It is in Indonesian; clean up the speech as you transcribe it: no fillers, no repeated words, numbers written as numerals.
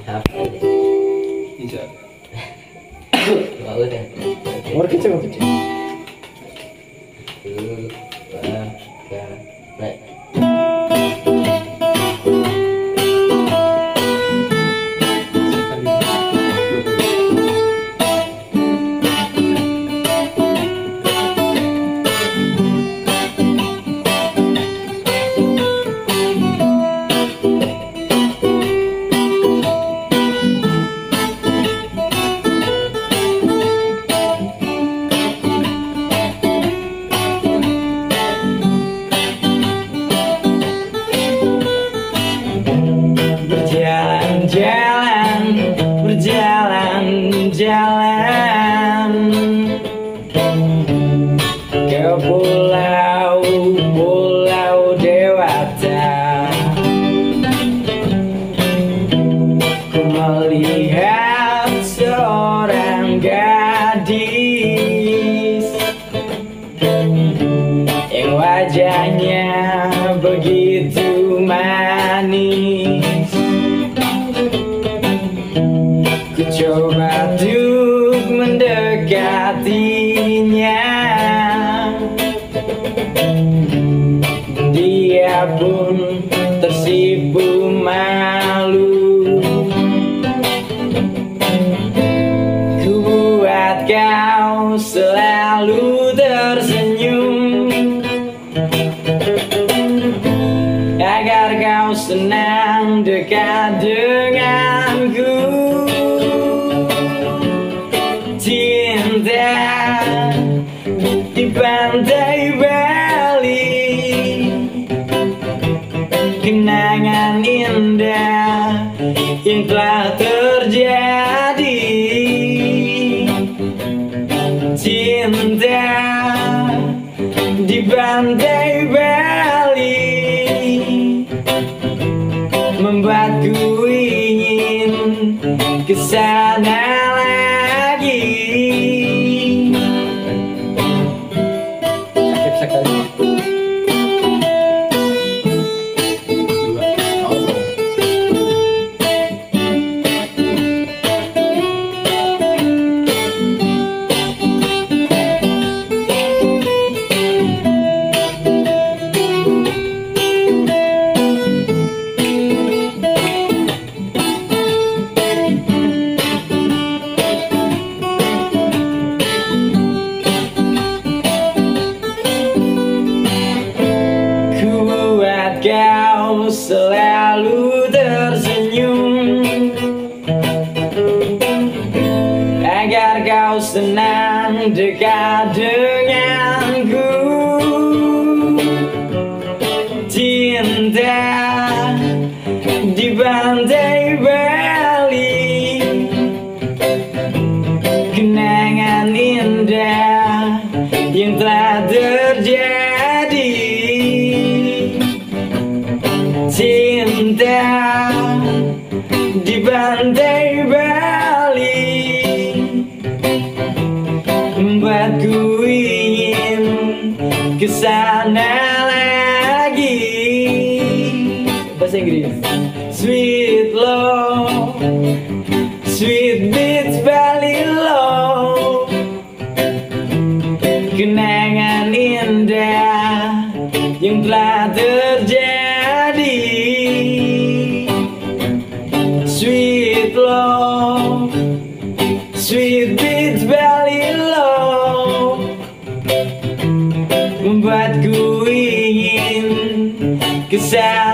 Apa deh? Iya. Mau udah. Umur kecil kecil. Baik. Berjalan ke pulau dewata, ku melihat seorang gadis yang wajahnya begitu manis. Ku coba untuk mendekatinya, dia pun tersipu malu. Ku buat kau selalu tersenyum, agar kau senang dekat denganku. Cinta di pantai Bali, kenangan indah yang telah terjadi. Cinta di pantai Bali membuatku ingin kesana lagi. Sakit sekali. Kau selalu tersenyum, agar kau senang dekat denganku. Cinta di pantai Bali, kenangan indah yang telah terjadi. Cinta di pantai Bali membuatku ingin kesana lagi. Bahasa Inggris. Sweet love, sweet beach Bali love, kenangan indah yang telah terjadi. Sweet love, sweet beach Bali love, membuatku ingin kesana